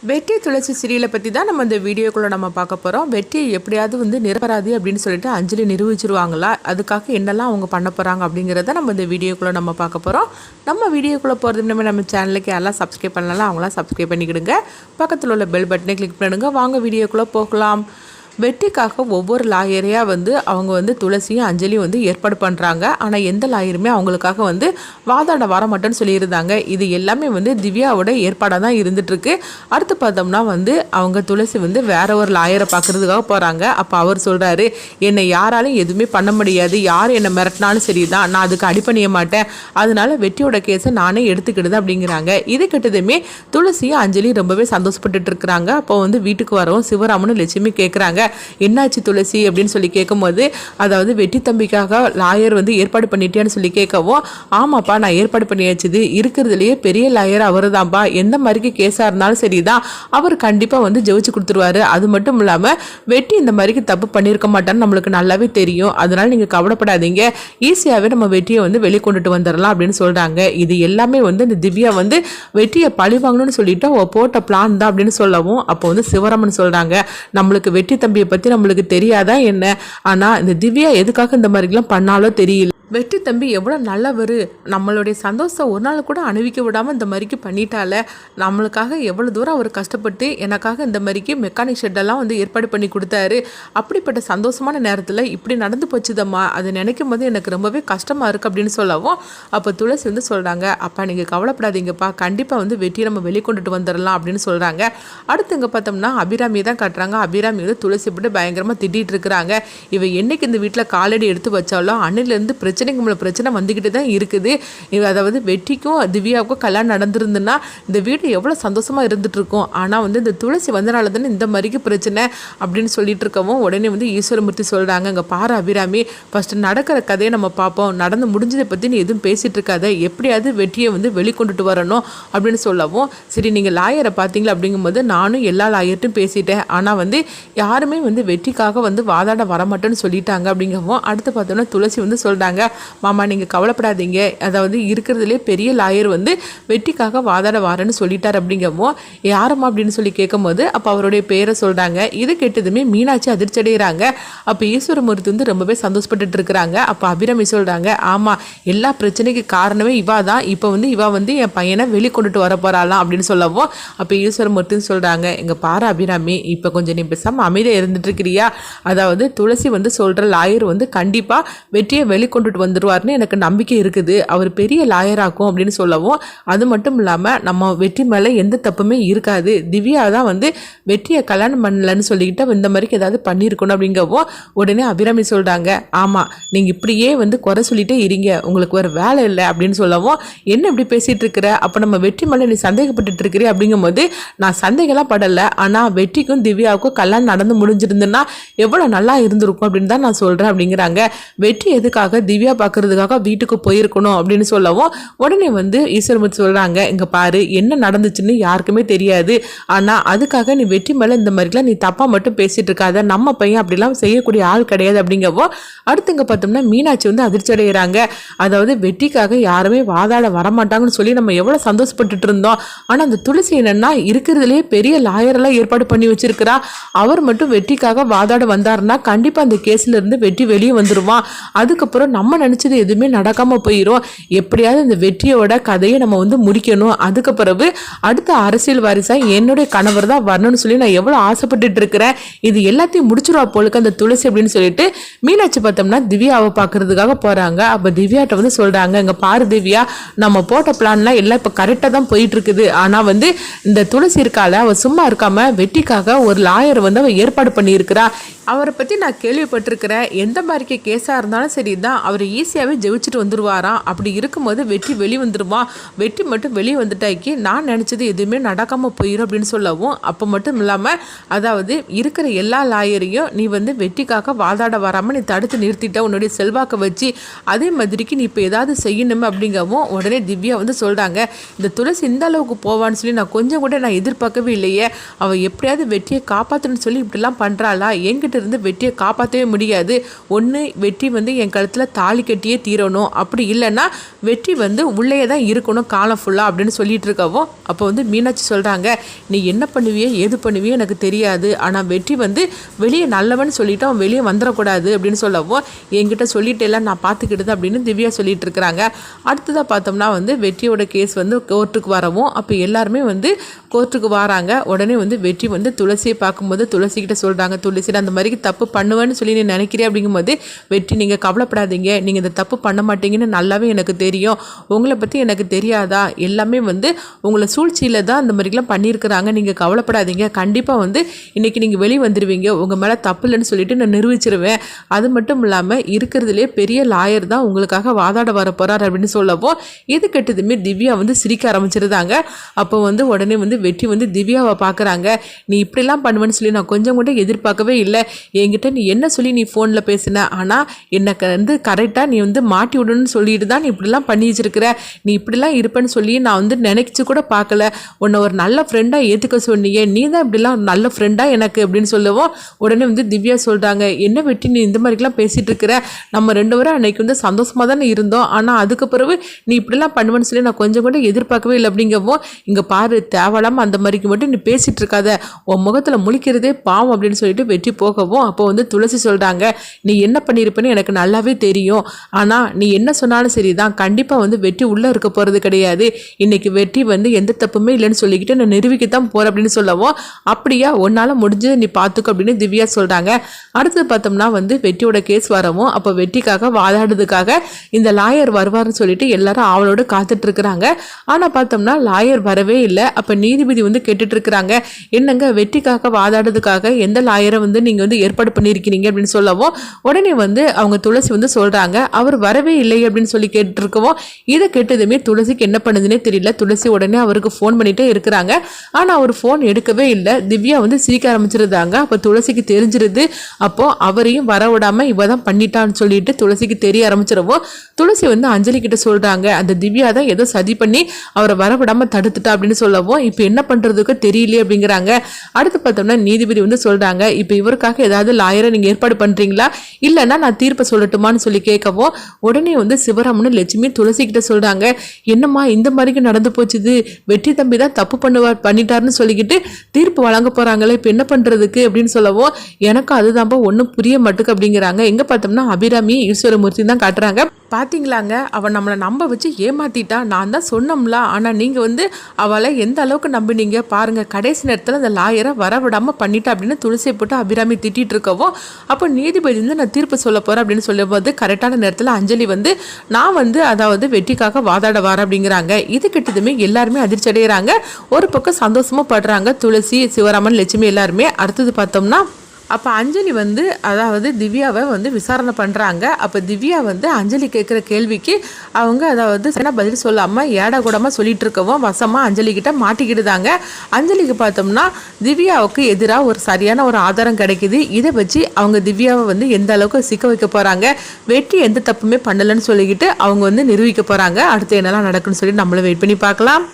வெற்றி துளசி சீரியலை பற்றி தான் நம்ம இந்த வீடியோக்குள்ளே நம்ம பார்க்க போகிறோம். வெற்றியை எப்படியாவது நிரபராதி அப்படின்னு சொல்லிட்டு அஞ்சலி நிரூபிச்சிருவாங்களா, அதுக்காக என்னெல்லாம் அவங்க பண்ண போகிறாங்க அப்படிங்கிறத நம்ம இந்த வீடியோக்குள்ளே நம்ம பார்க்க போகிறோம். நம்ம வீடியோக்குள்ளே போகிறது நம்ம சேனலுக்கு யாரெல்லாம் சப்ஸ்கிரைப் பண்ணலாம் அவங்களாம் சப்ஸ்கிரைப் பண்ணிக்கிடுங்க. பக்கத்தில் உள்ள பெல் பட்டனை கிளிக் பண்ணுங்க. வாங்க வீடியோக்குள்ளே போகலாம். வெற்றிக்காக ஒவ்வொரு லாயரையாக அவங்க துளசியும் அஞ்சலியும் ஏற்பாடு பண்ணுறாங்க. ஆனால் எந்த லாயருமே அவங்களுக்காக வாதாட வர மாட்டேன்னு சொல்லியிருந்தாங்க. இது எல்லாமே திவ்யாவோட ஏற்பாடாக தான் இருந்துகிட்ருக்கு. அடுத்து பார்த்தோம்னா அவங்க துளசி வேற ஒரு லாயரை பார்க்குறதுக்காக போகிறாங்க. அப்போ அவர் சொல்கிறாரு, என்னை யாராலும் எதுவுமே பண்ண முடியாது, யார் என்னை மிரட்டினாலும் சரி தான், நான் அதுக்கு அடிப்பணிய மாட்டேன், அதனால வெற்றியோட கேஸை நானே எடுத்துக்கிடுது அப்படிங்கிறாங்க. இது கிட்டதுமே துளசியும் அஞ்சலி ரொம்பவே சந்தோஷப்பட்டுட்டு இருக்கிறாங்க. அப்போ வீட்டுக்கு வரவும் சிவராமனும் லட்சுமி கேட்குறாங்க, என்னாச்சு துளசி அப்படின்னு சொல்லி கேட்கும்போது, அதாவது வெற்றி தம்பிக்காக லாயர் ஏற்பாடு பண்ணிட்டேன்னு சொல்லி கேட்கவும், ஆமாப்பா நான் ஏற்பாடு பண்ணியாச்சுது, இருக்கிறதுலையே பெரிய லாயர் அவர் தான்ப்பா, எந்த மாதிரிக்கு கேஸாக இருந்தாலும் சரிதான், அவர் கண்டிப்பாக ஜெயிச்சு கொடுத்துருவாரு. அது மட்டும் இல்லாமல் வெற்றி இந்த மாதிரிக்கு தப்பு பண்ணியிருக்க மாட்டான்னு நம்மளுக்கு நல்லாவே தெரியும், அதனால நீங்கள் கவலைப்படாதீங்க, ஈஸியாகவே நம்ம வெற்றியை வெளியே கொண்டுட்டு வந்துடலாம் அப்படின்னு சொல்கிறாங்க. இது எல்லாமே இந்த திவ்யா வெற்றியை பழி வாங்கணும்னு சொல்லிட்டு அவ போட்ட பிளான் தான் அப்படின்னு சொல்லவும், அப்போ சிவராமன் சொல்கிறாங்க, நம்மளுக்கு வெற்றி தம்பியை பற்றி நம்மளுக்கு தெரியாதா என்ன, ஆனால் இந்த திவ்யா எதுக்காக இந்த மாதிரிலாம் பண்ணாலோ தெரியல. வெற்றி தம்பி எவ்வளோ நல்லவர், நம்மளுடைய சந்தோஷத்தை ஒரு நாள் கூட அணிவிக்க விடாமல் இந்த மாதிரிக்கு பண்ணிட்டால, நம்மளுக்காக எவ்வளோ தூரம் அவர் கஷ்டப்பட்டு எனக்காக இந்த மாதிரிக்கு மெக்கானிக் ஷெட்டெல்லாம் ஏற்பாடு பண்ணி கொடுத்தாரு. அப்படிப்பட்ட சந்தோஷமான நேரத்தில் இப்படி நடந்து போச்சுதம்மா, அதை நினைக்கும் போது எனக்கு ரொம்பவே கஷ்டமாக இருக்குது அப்படின்னு சொல்லவும், அப்போ துளசி சொல்கிறாங்க, அப்பா நீங்கள் கவலைப்படாதீங்கப்பா, கண்டிப்பாக வெற்றியை நம்ம வெளிக்கொண்டுட்டு வந்துடலாம் அப்படின்னு சொல்கிறாங்க. அடுத்து இங்கே பார்த்தோம்னா அபிராமியை தான் காட்டுறாங்க. அபிராமி துளசி போட்டு பயங்கரமாக திட்டிகிட்டு இருக்கிறாங்க. இவ என்னைக்கு இந்த வீட்டில் காலடி எடுத்து வச்சாலும் அன்னிலேருந்து பிரச்சனை வந்துக்கிட்டு தான் இருக்குது. அதாவது வெற்றிக்கும் திவ்யாவுக்கும் கல்யாணம் நடந்திருந்துன்னா இந்த வீடு எவ்வளோ சந்தோஷமாக இருந்துட்டு இருக்கும். ஆனால் இந்த துளசி வந்தனால தானே இந்த மாதிரிக்கு பிரச்சனை அப்படின்னு சொல்லிட்டு இருக்கவும், உடனே ஈஸ்வரமூர்த்தி சொல்கிறாங்க, அங்கே பாரு அபிராமி, ஃபஸ்ட்டு நடக்கிற கதையை நம்ம பார்ப்போம், நடந்து முடிஞ்சதை பற்றி நீ எதுவும் பேசிகிட்டு இருக்காத, எப்படியாவது வெற்றியை வெளிக்கொண்டுட்டு வரணும் அப்படின்னு சொல்லவும், சரி நீங்கள் லாயரை பார்த்தீங்களா அப்படிங்கும்போது, நானும் எல்லா லாயர்ட்டும் பேசிட்டேன், ஆனால் யாருமே வெற்றிக்காக வாதாட வரமாட்டேன்னு சொல்லிட்டாங்க அப்படிங்கவும், அடுத்து பார்த்தோன்னா துளசி சொல்கிறாங்க, மாமா நீங்கள் கவலைப்படாதீங்க, அதாவது இருக்கிறதுலே பெரிய லாயர் வெற்றிக்காக வாதாட வாரன்னு சொல்லிட்டார் அப்படிங்கவும், யாரம்மா அப்படின்னு சொல்லி கேட்கும்போது அப்போ அவருடைய பேரை சொல்கிறாங்க. இது கேட்டதுமே மீனாட்சி அதிர்ச்சி அடைகிறாங்க. அப்போ ஈஸ்வரமூர்த்தி ரொம்பவே சந்தோஷப்பட்டுட்டு இருக்கிறாங்க. அப்போ அபிராமி சொல்கிறாங்க, ஆமாம் எல்லா பிரச்சனைக்கு காரணமே இவா தான், இப்போ இவா என் பையனை வெளிக்கொண்டுட்டு வர போகிறாளாம் அப்படின்னு சொல்லவும், அப்போ ஈஸ்வரமூர்த்தின்னு சொல்கிறாங்க, எங்கள் பாரு அபிராமி, இப்போ கொஞ்சம் நீ பேசாமல் அமைதியாக இருந்துட்டு இருக்கிறியா, அதாவது துளசி சொல்கிற லாயர் கண்டிப்பாக வெற்றியை வெளிக்கொண்டுட்டு வந்துடுவார்னு எனக்கு நம்பிக்கை இருக்குது, அவர் பெரிய லாயராக்கும் அப்படின்னு சொல்லவும், அது மட்டும் இல்லாமல் நம்ம வெற்றி மேலே எந்த தப்புமே இருக்காது, திவ்யா தான் வெற்றியை கல்யாணம் பண்ணலன்னு சொல்லிக்கிட்டு இந்த மாதிரிக்கு ஏதாவது பண்ணியிருக்கணும் அப்படிங்கவும், உடனே அபிராமி சொல்கிறாங்க, ஆமாம் நீங்கள் இப்படியே குறை சொல்லிட்டே இருங்க, உங்களுக்கு ஒரு வேலை இல்லை அப்படின்னு சொல்லவும், என்ன இப்படி பேசிகிட்டு இருக்கிற, அப்போ நம்ம வெற்றி மேலே நீ சந்தேகப்பட்டு இருக்கிறீ அப்படிங்கும்போது, நான் சந்தேகம்லாம் படலை, ஆனால் வெற்றிக்கும் திவ்யாவுக்கும் கல்யாணம் நடந்து முடிஞ்சிருந்துன்னா எவ்வளோ நல்லா இருந்திருக்கும் அப்படின்னு தான் நான் சொல்கிறேன் அப்படிங்கிறாங்க. வெற்றி எதுக்காக திவ்யா பார்க்கறதுக்காக வீட்டுக்கு போயிருக்கணும் அப்படின்னு சொல்லவும், உடனே ஈஸ்வரமூர்த்தி சொல்கிறாங்க, இங்கே பாரு என்ன நடந்துச்சுன்னு யாருக்குமே தெரியாது, ஆனால் அதுக்காக நீ வெற்றி மேலே இந்த மாதிரிலாம் நீ தப்பாக மட்டும் பேசிகிட்டு இருக்காத, நம்ம பையன் அப்படிலாம் செய்யக்கூடிய ஆள் கிடையாது அப்படிங்கவோ, அடுத்து இங்கே பார்த்தோம்னா மீனாட்சி அதிர்ச்சி அடைகிறாங்க. அதாவது வெற்றிக்காக யாருமே வாதாட வரமாட்டாங்கன்னு சொல்லி நம்ம எவ்வளோ சந்தோஷப்பட்டுட்டு இருந்தோம், ஆனால் அந்த துளசி என்னன்னா இருக்கிறதுலே பெரிய லாயரெல்லாம் ஏற்பாடு பண்ணி வச்சிருக்கிறா, அவர் மட்டும் வெற்றிக்காக வாதாட வந்தாருன்னா கண்டிப்பாக அந்த கேஸ்ல இருந்து வெற்றி வெளியே வந்துடுவான், அதுக்கப்புறம் நம்ம நினச்சது எதுவுமே நடக்காமல் போயிடும், எப்படியாவது இந்த வெற்றியோட கதையை நம்ம முடிக்கணும், அதுக்கு பிறகு அடுத்த அரசியல் வாரிசாக என்னுடைய கணவர் தான் வரணும்னு சொல்லி நான் எவ்வளோ ஆசைப்பட்டுட்டு இருக்கிறேன், இது எல்லாத்தையும் முடிச்சிருவா போலுக்கு அந்த துளசி அப்படின்னு சொல்லிட்டு மீனாட்சி பார்த்தோம்னா திவ்யாவை பார்க்கறதுக்காக போகிறாங்க. அப்போ திவ்யாட்ட சொல்கிறாங்க, இங்கே பாரு திவ்யா, நம்ம போட்ட பிளான்லாம் எல்லாம் இப்போ கரெக்டாக தான் போயிட்டு இருக்குது, ஆனால் இந்த துளசி இருக்கால அவள் சும்மா இருக்காமல் வெற்றிக்காக ஒரு லாயரை அவள் ஏற்பாடு பண்ணியிருக்கிறா, அவரை பற்றி நான் கேள்விப்பட்டிருக்கிறேன், எந்த மாதிரிக்கு கேஸாக இருந்தாலும் சரி தான் அவர் ஈஸியாகவே ஜெயிச்சுட்டு வந்துடுவாராம், அப்படி இருக்கும்போது வெற்றி வெளியே வந்துடுவான், வெற்றி மட்டும் வெளியே வந்துட்டாக்கி நான் நினச்சது எதுவுமே நடக்காமல் போயிடும் அப்படின்னு சொல்லவும், அப்போ மட்டும் இல்லாமல் அதாவது இருக்கிற எல்லா லாயரையும் நீ வெற்றிக்காக வாதாட வராமல் நீ தடுத்து நிறுத்திட்ட உன்னுடைய செல்வாக்கை வச்சு, அதே மாதிரிக்கு நீ இப்போ ஏதாவது செய்யணும் அப்படிங்கவும், உடனே திவ்யா சொல்கிறாங்க, இந்த துளசி இந்த அளவுக்கு போவான்னு சொல்லி நான் கொஞ்சம் கூட நான் எதிர்பார்க்கவே இல்லையே, அவள் எப்படியாவது வெற்றியை காப்பாற்றணும்னு சொல்லி இப்படிலாம் பண்ணுறாளா, என்கிட்ட என்கிட்ட இருந்து வெற்றியை காப்பாற்றவே முடியாது. ஒன்று வெற்றி வந்து என் கழுத்தில் தாலி கட்டியே தீரணும், அப்படி இல்லைன்னா வெற்றி வந்து உள்ளே தான் இருக்கணும் காலம் ஃபுல்லாக அப்படின்னு சொல்லிட்டு இருக்கவும் அப்போ வந்து மீனாட்சி சொல்கிறாங்க, நீ என்ன பண்ணுவியே ஏது பண்ணுவியே எனக்கு தெரியாது, ஆனால் வெற்றி வந்து வெளியே நல்லவன் சொல்லிவிட்டு அவன் வெளியே வந்துடக்கூடாது அப்படின்னு சொல்லவும் என்கிட்ட சொல்லிட்டு எல்லாம் நான் பார்த்துக்கிட்டு அப்படின்னு திவ்யா சொல்லிட்டு இருக்கிறாங்க. அடுத்ததாக பார்த்தோம்னா வந்து வெற்றியோட கேஸ் வந்து கோர்ட்டுக்கு வரவும் அப்போ எல்லாருமே வந்து கோர்ட்டுக்கு வராங்க. உடனே வந்து வெற்றி வந்து துளசியை பார்க்கும்போது துளசிக்கிட்ட சொல்கிறாங்க, துளசி அந்த மாதிரி தப்பு பண்ணுவேன்னு சொல்லி நீ நினைக்கிறேன் அப்படிங்கும்போது வெற்றி நீங்கள் கவலைப்படாதீங்க, நீங்கள் இந்த தப்பு பண்ண மாட்டீங்கன்னு நல்லாவே எனக்கு தெரியும், உங்களை பற்றி எனக்கு தெரியாதா, எல்லாமே வந்து உங்களை சூழ்ச்சியில் தான் அந்த மாதிரிலாம் பண்ணியிருக்கிறாங்க, நீங்கள் கவலைப்படாதீங்க, கண்டிப்பாக வந்து இன்றைக்கி நீங்கள் வெளியே வந்துடுவீங்க, உங்கள் மேலே தப்பு இல்லைன்னு சொல்லிட்டு நான் நிரூபிச்சிருவேன், அது மட்டும் இல்லாமல் இருக்கிறதுலே பெரிய லாயர் தான் உங்களுக்காக வாதாட வர போகிறார் அப்படின்னு சொல்லவோ இது கெட்டதுமே திவ்யா வந்து சிரிக்க ஆரம்பிச்சிருந்தாங்க. அப்போ வந்து உடனே வந்து வெற்றி வந்து திவ்யாவை பார்க்குறாங்க, நீ இப்படிலாம் பண்ணுவேன்னு சொல்லி நான் கொஞ்சம் கூட எதிர்பார்க்கவே இல்லை, என்கிட்ட நீ என்ன சொல்லி நீ ஃபோனில் பேசின, ஆனால் எனக்கு வந்து கரெக்டாக நீ வந்து மாட்டி விடணும்னு சொல்லிட்டு தான் நீ இப்படிலாம் பண்ணி வச்சிருக்கிற, நீ இப்படிலாம் இருப்பேன்னு சொல்லி நான் வந்து நினைச்சு கூட பார்க்கல, உன்னை ஒரு நல்ல ஃப்ரெண்டாக ஏற்றுக்க சொன்னியே, நீ தான் இப்படிலாம் நல்ல ஃப்ரெண்டாக எனக்கு அப்படின்னு சொல்லவும் உடனே வந்து திவ்யா சொல்கிறாங்க, என்ன வெட்டி நீ இந்த மாதிரிலாம் பேசிகிட்டு இருக்கிற, நம்ம 2 பேரும் அன்னைக்கு வந்து சந்தோஷமாக தானே இருந்தோம், ஆனால் அதுக்கு பிறகு நீ இப்படிலாம் பண்ணுவேன்னு சொல்லி நான் கொஞ்சம் கூட எதிர்பார்க்கவே இல்லை அப்படிங்கவும் இங்கே பாரு தேவலாமல் அந்த மாதிரிக்கு மட்டும் நீ பேசிகிட்டு இருக்காத, உன் முகத்தில் முழிக்கிறதே பாவம் அப்படின்னு சொல்லிட்டு வெற்றி போகவும் அப்போ வந்து துளசி சொல்கிறாங்க, நீ என்ன பண்ணியிருப்பேன்னு எனக்கு நல்லாவே தெரியும், ஆனால் நீ என்ன சொன்னாலும் சரி தான், கண்டிப்பாக வந்து வெற்றி உள்ளே இருக்க போகிறது கிடையாது, இன்றைக்கி வெற்றி வந்து எந்த தப்புமே இல்லைன்னு சொல்லிக்கிட்டு நான் நிரூபிக்கத்தான் போகிறேன் அப்படின்னு சொல்லவும் அப்படியா உன்னால் முடிஞ்சது நீ பார்த்துக்க அப்படின்னு திவ்யா சொல்கிறாங்க. அடுத்தது பார்த்தோம்னா வந்து வெற்றியோட கேஸ் வரவும் அப்போ வெற்றிக்காக வாதாடுறதுக்காக இந்த லாயர் வருவார்னு சொல்லிட்டு எல்லாரும் அவளோடு காத்துட்டு இருக்கிறாங்க. ஆனால் பார்த்தோம்னா லாயர் வரவே இல்லை. அப்போ நீதிபதி வந்து கேட்டுட்டு இருக்கிறாங்க, என்னங்க வெற்றிக்காக வாதாடுறதுக்காக எந்த லாயரை வந்து நீங்கள் வந்து ஏற்பாடு பண்ணியிருக்கிறீங்க அப்படின்னு சொல்லவும் உடனே வந்து அவங்க துளசி வந்து சொல்கிறாங்க, அவர் வரவே இல்லை அப்படின்னு சொல்லி கேட்டுருக்கவும் இதை கேட்டதுமே துளசிக்கு என்ன பண்ணுதுன்னே தெரியல. துளசி உடனே அவருக்கு ஃபோன் பண்ணிட்டே இருக்கிறாங்க, ஆனால் அவர் ஃபோன் எடுக்கவே இல்லை. திவ்யா வந்து சிரிக்க ஆரம்பிச்சிருந்தாங்க. அப்போ துளசிக்கு தெரிஞ்சிருது, அப்போ அவரையும் வர விடாமல் இவ தான் பண்ணிட்டான்னு சொல்லிட்டு துளசிக்கு தெரிய ஆரம்பிச்சிடவும் துளசி வந்து அஞ்சலி கிட்ட சொல்கிறாங்க, அந்த திவ்யா தான் ஏதோ சதி பண்ணி அவரை வரவிடாமல் தடுத்துட்டா அப்படின்னு சொல்லவும் இப்போ என்ன பண்ணுறதுக்கு தெரியலையே அப்படிங்கிறாங்க. அடுத்து பார்த்தோம்னா நீதிபதி வந்து சொல்கிறாங்க, இப்போ இவருக்காக ஏதாவது லாயரை நீங்கள் ஏற்பாடு பண்ணுறீங்களா, இல்லைன்னா நான் தீர்ப்பை சொல்லட்டுமான்னு சொல்லி கேட்கவும் உடனே வந்து சிவராமனு லட்சுமி துளசி கிட்ட சொல்கிறாங்க, என்னம்மா இந்த மாதிரிக்கு நடந்து போச்சுது, வெற்றி தம்பி தான் தப்பு பண்ணிட்டாருன்னு சொல்லிக்கிட்டு தீர்ப்பு வழங்க போகிறாங்களே, இப்போ என்ன பண்ணுறதுக்கு அப்படின்னு சொல்லவும் எனக்கு அதுதான்ப்பா ஒன்றும் புரிய மாட்டுக்கு அப்படிங்கிறாங்க. எங்கே பார்த்தோம்னா அபிராமி ஈஸ்வரமூர்த்தி தான் காட்டுறாங்க. பார்த்தீங்களாங்க, அவன் நம்மளை நம்ப வச்சு ஏமாத்திட்டா, நான் தான் சொன்னோம்ல, ஆனால் நீங்கள் வந்து அவளை எந்த அளவுக்கு நம்பினீங்க பாருங்கள், கடைசி நேரத்தில் அந்த லாயரை வரவிடாமல் பண்ணிட்டா அப்படின்னு துளசியை போட்டு அபிராமி திட்டிகிட்டு இருக்கவும் அப்போ நீதிபதி வந்து நான் தீர்ப்பு சொல்ல போகிறேன் அப்படின்னு சொல்லும்போது கரெக்டான நேரத்தில் அஞ்சலி வந்து நான் வந்து அதாவது வெற்றிக்காக வாதாட வரேன் அப்படிங்கிறாங்க. இது கிட்டதுமே எல்லாருமே அதிர்ச்சி அடைகிறாங்க, ஒரு பக்கம் சந்தோஷமும் படுறாங்க துளசி, சிவராமன், லட்சுமி எல்லாருமே. அடுத்தது பார்த்தோம்னா அப்போ அஞ்சலி வந்து அதாவது திவ்யாவை வந்து விசாரணை பண்ணுறாங்க. அப்போ திவ்யா வந்து அஞ்சலி கேட்குற கேள்விக்கு அவங்க அதாவது சரியான பதில் சொல்லாமல் ஏடா கூடமாக சொல்லிட்டு இருக்கவும் வசமாக அஞ்சலிக்கிட்ட மாட்டிக்கிட்டுதாங்க. அஞ்சலிக்கு பார்த்தோம்னா திவ்யாவுக்கு எதிராக ஒரு சரியான ஒரு ஆதாரம் கிடைக்குது. இதை வச்சு அவங்க திவ்யாவை வந்து எந்த அளவுக்கு சிக்க வைக்க போகிறாங்க, வெற்றி எந்த தப்புமே பண்ணலைன்னு சொல்லிக்கிட்டு அவங்க வந்து நிரூபிக்க போகிறாங்க. அடுத்து என்னெல்லாம் நடக்குன்னு சொல்லி நம்மளும் வெயிட் பண்ணி பார்க்கலாம்.